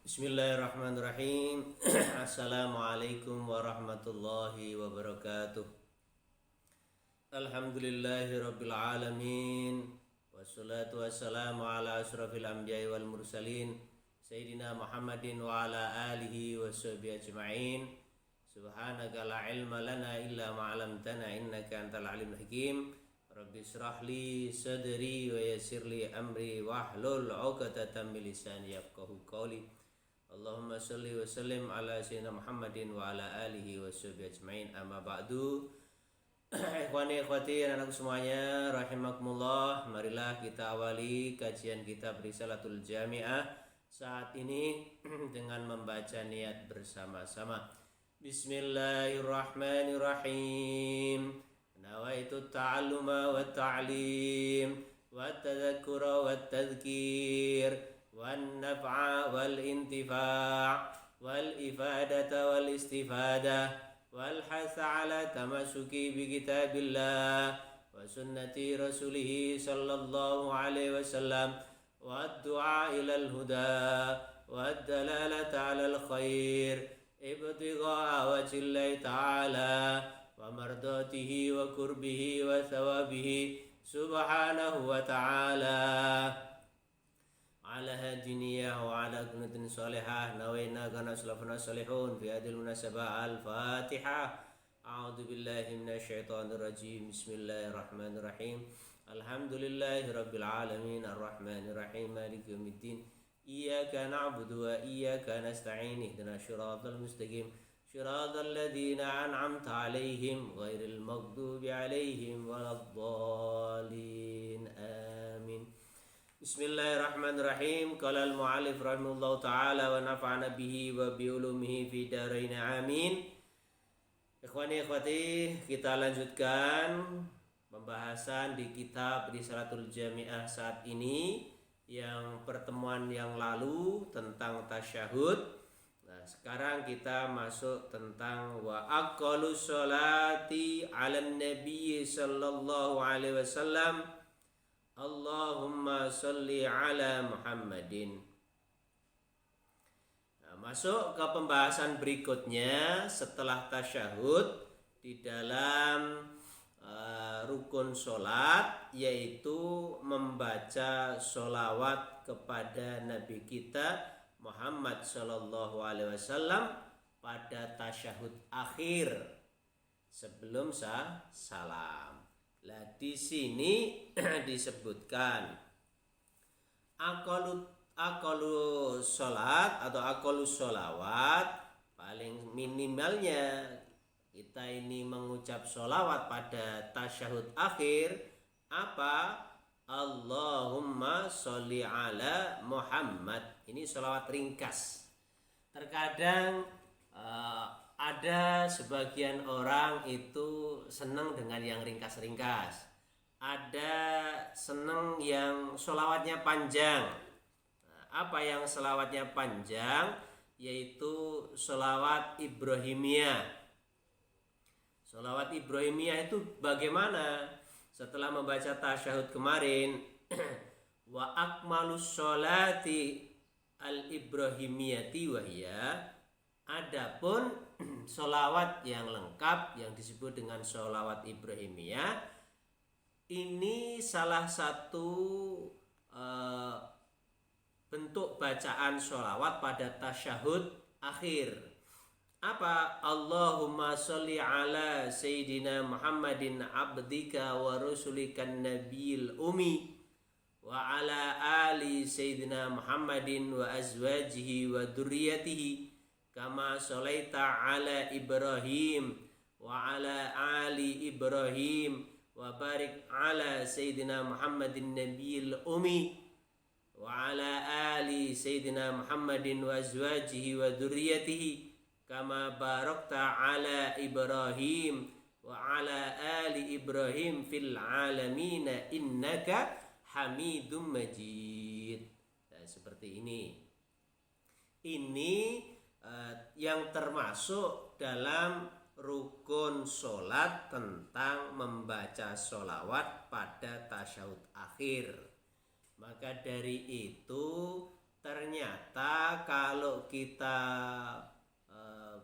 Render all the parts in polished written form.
Bismillahirrahmanirrahim. Assalamualaikum warahmatullahi wabarakatuh. Alhamdulillahi rabbil alamin. Wassalatu wassalamu ala asrafil anbiya'i wal mursalin Sayyidina Muhammadin wa ala alihi wa sahbihi ajma'in. Subhanaka la ilma lana illa ma'alamtana innaka antal alimul hakim. Rabbi israhli sadri wa yassirli amri wahlul 'uqdatam min lisani yafqahu qawli. Allahumma sholli wa sallim ala sayyidina Muhammadin wa ala alihi wa sahbihi ajma'in. Amma ba'du. Ikhwani ikhwati anakku semuanya rahimakumullah, marilah kita awali kajian kitab Risalatul Jami'ah saat ini dengan membaca niat bersama-sama. Bismillahirrahmanirrahim. Nawaitu ta'alluma wa ta'lim wa tadhakkura wa tadhkir والنفع والانتفاع والإفادة والاستفادة والحث على تمسك بكتاب الله وسنة رسوله صلى الله عليه وسلم والدعاء إلى الهدى والدلالة على الخير ابتغاء وجه الله تعالى ومرضاته وقربه وثوابه سبحانه وتعالى ala hadiniyah wa ala kunutin salihah nawayna kana salafuna salihun fi hadil munasabah al-fatihah. A'udzu billahi minasyaitonir rajim. Bismillahirrahmanirrahim. Alhamdulillahi rabbil alamin arrahmanir rahim maliki yaumiddin. Iyyaka na'budu wa iyyaka nasta'in ihdinas siratal mustaqim siratal ladzina an'amta 'alaihim ghairil maghdubi 'alaihim waladdallin. Amin. Bismillahirrahmanirrahim. Qala al-mu'allif rahimahullahu ta'ala wa nafa'ana bihi wa bi ulumihi fi dharain amin. Ikhwani ikhwati, kita lanjutkan pembahasan di kitab Risalatul Jami'ah saat ini. Yang pertemuan yang lalu tentang tasyahud. Nah, sekarang kita masuk tentang wa aqallus sholati 'alan nabiy sallallahu alaihi wasallam Allahumma sholli ala Muhammadin. Nah, masuk ke pembahasan berikutnya setelah tasyahud di dalam rukun sholat, yaitu membaca sholawat kepada Nabi kita Muhammad sallallahu alaihi wasallam pada tasyahud akhir sebelum salam. Lah di sini disebutkan aqallu sholat atau aqallu sholawat, paling minimalnya kita ini mengucap sholawat pada tasyahud akhir apa? Allahumma sholli ala Muhammad. Ini sholawat ringkas. Terkadang ada sebagian orang itu senang dengan yang ringkas-ringkas. Ada senang yang sholawatnya panjang. Nah, apa yang sholawatnya panjang? Yaitu sholawat Ibrahimiyah. Sholawat Ibrahimiyah itu bagaimana? Setelah membaca tasyahud kemarin, wa akmalus sholati al-Ibrahimiyati wahya. Adapun sholawat yang lengkap yang disebut dengan sholawat Ibrahimiyah, ini salah satu bentuk bacaan sholawat pada tasyahud akhir. Apa? Allahumma sholli ala Sayyidina Muhammadin abdika wa rasulikan nabiyil ummi wa ala ali Sayyidina Muhammadin wa azwajihi wa dzurriyyatihi kama sholaita ala Ibrahim wa ala ali Ibrahim wa barik ala Sayyidina Muhammadin nabiyil ummi wa ala ali Sayyidina Muhammadin wa azwajihi wa dzurriyyatihi kama barakta ala Ibrahim wa ala ali Ibrahim fil alamin innaka Hamidum Majid. Nah, seperti ini. Ini yang termasuk dalam rukun sholat tentang membaca sholawat pada tasyahud akhir. Maka dari itu ternyata ternyata kalau kita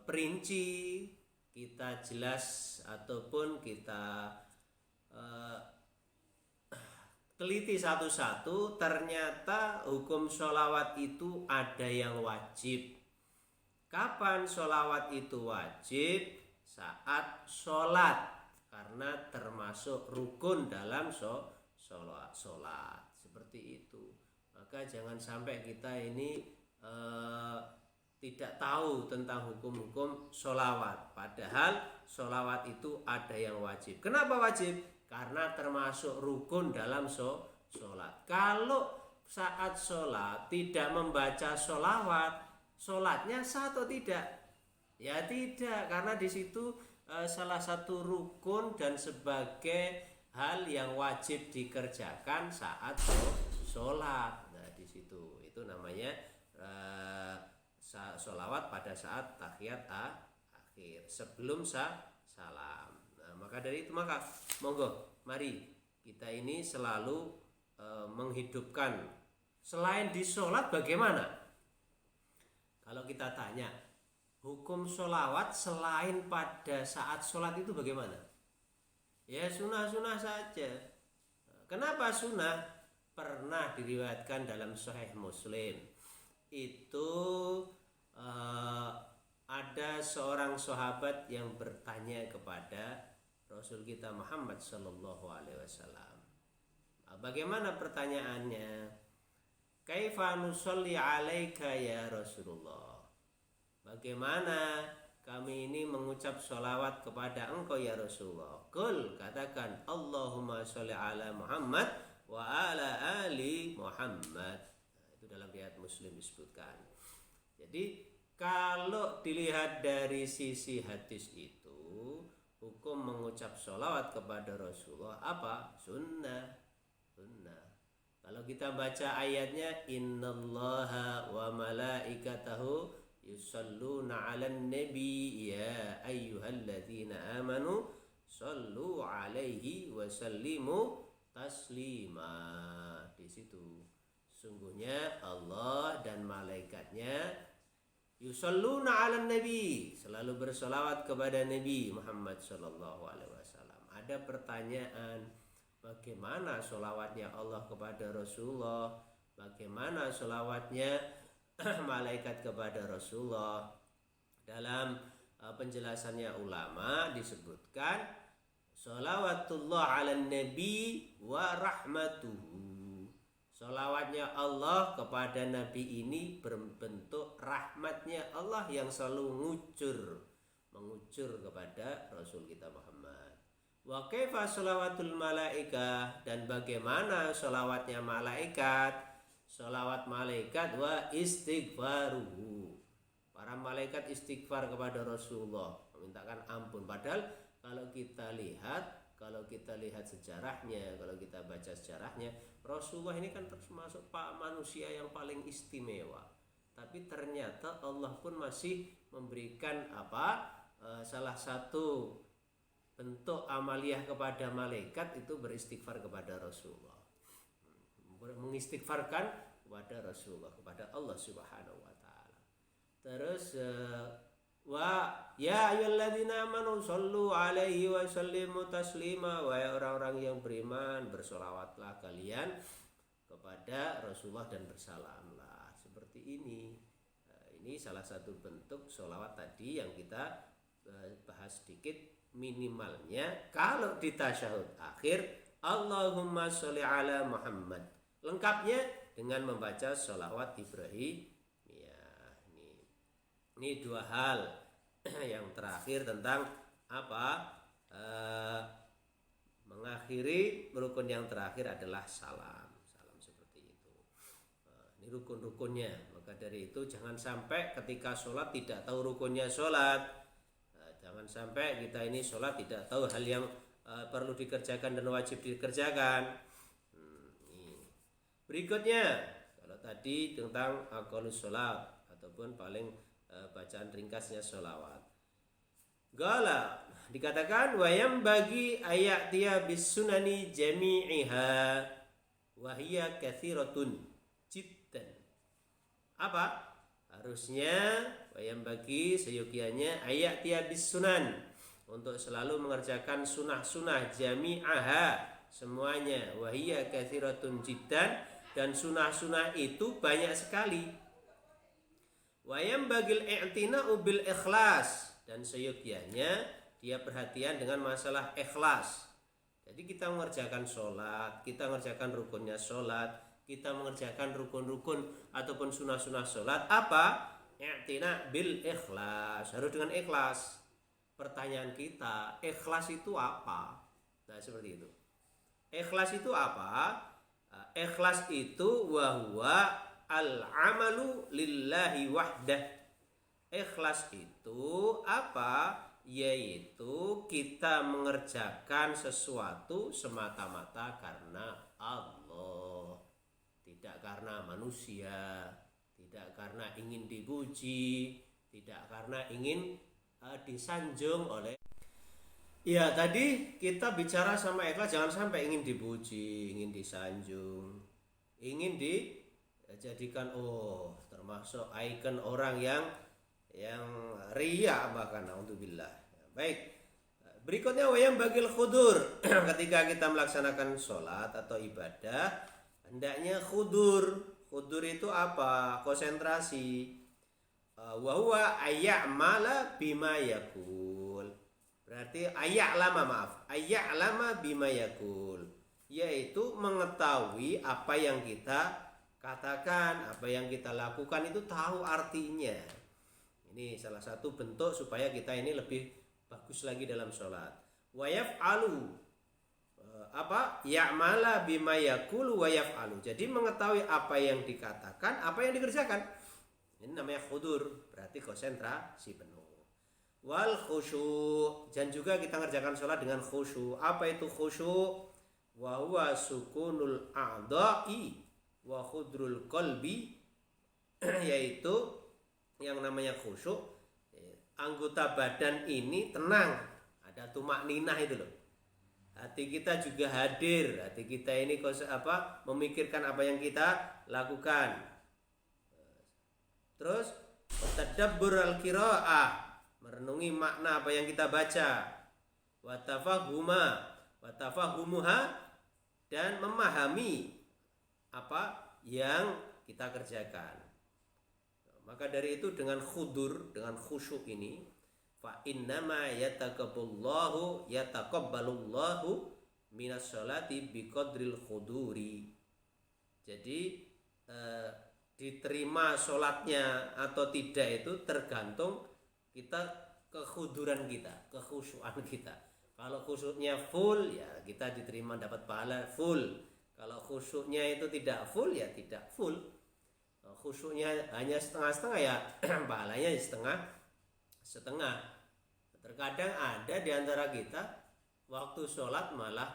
perinci, kita jelas ataupun kita teliti satu-satu, ternyata hukum sholawat itu ada yang wajib. Kapan sholawat itu wajib? Saat sholat, karena termasuk rukun dalam sholat. Seperti itu. Maka jangan sampai kita ini tidak tahu tentang hukum-hukum sholawat. Padahal sholawat itu ada yang wajib. Kenapa wajib? Karena termasuk rukun dalam sholat. Kalau saat sholat tidak membaca sholawat, sholatnya sah atau tidak? Ya tidak, karena di situ salah satu rukun dan sebagai hal yang wajib dikerjakan saat sholat. Nah di situ itu namanya sholawat pada saat tahiyat akhir sebelum salam. Maka dari itu monggo mari kita ini selalu menghidupkan. Selain di sholat bagaimana? Kalau kita tanya hukum sholawat selain pada saat sholat itu bagaimana? Ya sunnah-sunnah saja. Kenapa sunnah? Pernah diriwayatkan dalam Sahih Muslim itu ada seorang sahabat yang bertanya kepada Rasul kita Muhammad Sallallahu Alaihi Wasallam. Bagaimana pertanyaannya? Kaifa nusalli alaika ya Rasulullah? Bagaimana kami ini mengucap sholawat kepada engkau ya Rasulullah? Qul, katakan Allahumma sholli ala Muhammad wa ala ali Muhammad. Itu dalam riwayat Muslim disebutkan. Jadi kalau dilihat dari sisi hadis itu, hukum mengucap sholawat kepada Rasulullah apa? Sunnah. Kalau kita baca ayatnya, innallaha wa malaikatahu yusalluna 'alan nabi ya ayyuhalladzina amanu sallu 'alaihi wa sallimu taslima. Di situ sungguhnya Allah dan malaikatnya yusalluna 'alan nabi, selalu bersolawat kepada Nabi Muhammad sallallahu alaihi wasallam. Ada pertanyaan, bagaimana solawatnya Allah kepada Rasulullah? Bagaimana solawatnya malaikat kepada Rasulullah? Dalam penjelasannya ulama disebutkan solawatullah 'alan nabi wa rahmatuhu. Salawatnya Allah kepada Nabi ini berbentuk rahmatnya Allah yang selalu mengucur kepada Rasul kita Muhammad. Wa kaifa salawatul malaikah, dan bagaimana salawatnya malaikat? Salawat malaikat wa istighfaruhu. Para malaikat istighfar kepada Rasulullah, memintakan ampun. Padahal kalau kita lihat sejarahnya, kalau kita baca sejarahnya, Rasulullah ini kan termasuk manusia yang paling istimewa. Tapi ternyata Allah pun masih memberikan salah satu bentuk amaliyah kepada malaikat itu beristighfar kepada Rasulullah. Mengistighfarkan kepada Rasulullah, kepada Allah Subhanahu wa taala. Terus wa ya ayyuhalladzina amanu shallu alaihi wa sallimu taslima. Wahai orang-orang yang beriman, bersolawatlah kalian kepada Rasulullah dan bersalamlah. Seperti ini. Ini salah satu bentuk sholawat tadi yang kita bahas sedikit. Minimalnya kalau di tasyahud akhir Allahumma sholli ala Muhammad. Lengkapnya dengan membaca sholawat Ibrahim. Ini dua hal. Yang terakhir tentang mengakhiri rukun yang terakhir adalah salam seperti itu. Ini rukun-rukunnya. Maka dari itu jangan sampai ketika sholat tidak tahu rukunnya sholat. Jangan sampai kita ini sholat tidak tahu hal yang perlu dikerjakan dan wajib dikerjakan. Berikutnya, kalau tadi tentang aqalus sholat ataupun paling bacaan ringkasnya sholawat. Gala dikatakan wayam bagi ayat dia bisunani jami'iha wahia kathiratun jiddan. Apa? Harusnya wayam bagi seyogianya ayat tiabis sunan, untuk selalu mengerjakan sunah-sunah jami'aha semuanya, wahiyya katsiratun jiddan, dan sunah-sunah itu banyak sekali. Wayam bagil i'tina'u bil ikhlas, dan seyogianya dia perhatian dengan masalah ikhlas. Jadi kita mengerjakan sholat, kita mengerjakan rukunnya sholat, kita mengerjakan rukun-rukun ataupun sunah-sunah sholat, apa? I'tina bil ikhlas, harus dengan ikhlas. Pertanyaan kita, ikhlas itu apa? Nah, seperti itu. Ikhlas itu apa? Ikhlas itu wahwa al-amalu lillahi wahdah. Ikhlas itu apa? Yaitu kita mengerjakan sesuatu semata-mata karena Allah, tidak karena manusia, tidak karena ingin dipuji, tidak karena ingin disanjung oleh. Ya, tadi kita bicara sama ikhlas, jangan sampai ingin dipuji, ingin disanjung, ingin dijadikan termasuk ikon orang yang riya, bahkan naudzubillah. Baik. Berikutnya wayam bagil khudur. Ketika kita melaksanakan sholat atau ibadah, hendaknya khudur. Khudur itu apa? Konsentrasi. Wa huwa ayya'mala bima yakul. Berarti ayya'lama bima yakul, yaitu mengetahui apa yang kita katakan, apa yang kita lakukan itu tahu artinya. Ini salah satu bentuk supaya kita ini lebih bagus lagi dalam sholat. Wa yaf'alu ya'mala bima yakulu wa yaf'alu. Jadi mengetahui apa yang dikatakan, apa yang dikerjakan. Ini namanya khudur, berarti konsentrasi penuh. Wal khusyuk, dan juga kita ngerjakan sholat dengan khusyuk. Apa itu khusyuk? Wa huwa sukunul a'dha'i wa khudrul qalbi, yaitu yang namanya khusyuk, anggota badan ini tenang, ada tumak ninah itu loh. Hati kita juga hadir, hati kita ini memikirkan apa yang kita lakukan. Terus tadabbur al-qiraah, merenungi makna apa yang kita baca. Wa tafahumuha, dan memahami apa yang kita kerjakan. Maka dari itu dengan khudur, dengan khusyuk ini, fa innama yataqabbalullahu minas sholati biqadril khuduri. Jadi diterima sholatnya atau tidak itu tergantung kita kekhuduran kita, kekhusyuan kita. Kalau khusyuknya full, ya kita diterima dapat pahala full. Kalau khusyuknya itu tidak full, ya tidak full. Khusyuknya hanya setengah-setengah, ya pahalanya setengah. Terkadang ada di antara kita waktu sholat malah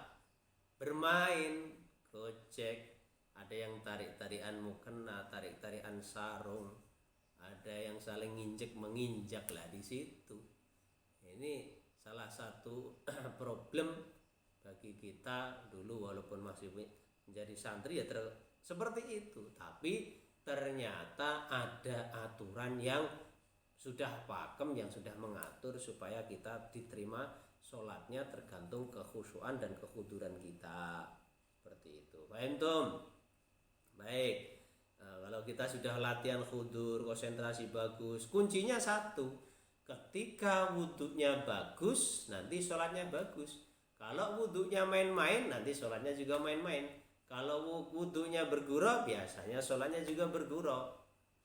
bermain gojek, ada yang tarik-tarikan mukena, tarik-tarikan sarung, ada yang saling menginjak lah di situ. Ini salah satu problem bagi kita dulu, walaupun masih menjadi santri ya seperti itu. Tapi ternyata ada aturan yang sudah pakem, yang sudah mengatur supaya kita diterima sholatnya tergantung kekhusyuan dan kekhuduran kita. Seperti itu. Paham Tom? Baik. Kalau kita sudah latihan khudur, konsentrasi bagus, kuncinya satu. Ketika wudhunya bagus, nanti sholatnya bagus. Kalau wudhunya main-main, nanti sholatnya juga main-main. Kalau wudhunya bergurau, biasanya sholatnya juga bergurau.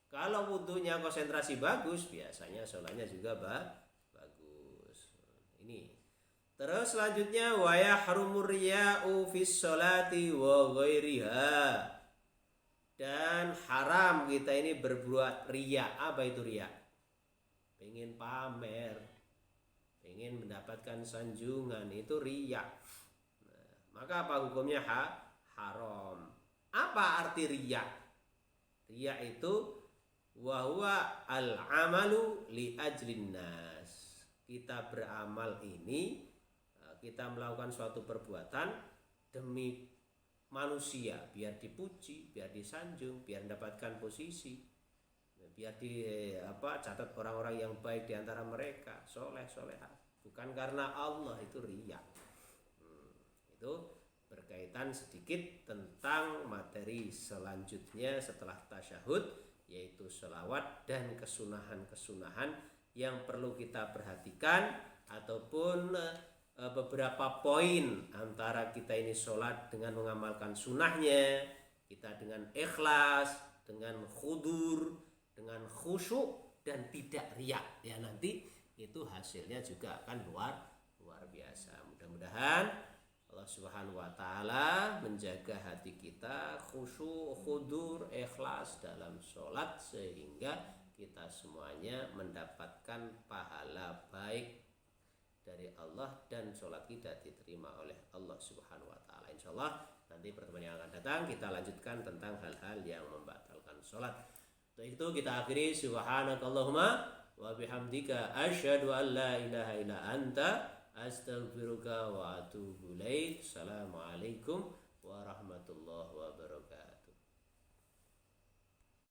Kalau wudhunya konsentrasi bagus, biasanya sholatnya juga bagus. Ini. Terus selanjutnya wa yahrumur riya'u fis sholati wa ghairiha. Dan haram kita ini berbuat riya. Apa itu riya? Pengen pamer, pengen mendapatkan sanjungan, itu riya. Maka apa hukumnya? Haram. Apa arti riya? Riya itu wahwa al-amalu li ajlin nas. Kita beramal ini, kita melakukan suatu perbuatan demi manusia, biar dipuji, biar disanjung, biar mendapatkan posisi. biar catat orang-orang yang baik di antara mereka, soleh solehah, bukan karena Allah, itu riya. Itu berkaitan sedikit tentang materi selanjutnya setelah tasyahud, yaitu sholawat dan kesunahan-kesunahan yang perlu kita perhatikan, ataupun beberapa poin antara kita ini sholat dengan mengamalkan sunnahnya, kita dengan ikhlas, dengan khudur, dengan khusyuk dan tidak riya, ya nanti itu hasilnya juga akan luar biasa. Mudah-mudahan Allah Subhanahu wa taala menjaga hati kita khusyuk, khudur, ikhlas dalam sholat, sehingga kita semuanya mendapatkan pahala baik dari Allah dan sholat kita diterima oleh Allah Subhanahu wa taala. Insyaallah nanti pertemuan yang akan datang kita lanjutkan tentang hal-hal yang membatalkan sholat. Untuk itu kita akhiri, subhanakallahumma wa bihamdika asyhadu an la ilaha illa anta astaghfiruka wa atubu ilaik. Assalamualaikum warahmatullahi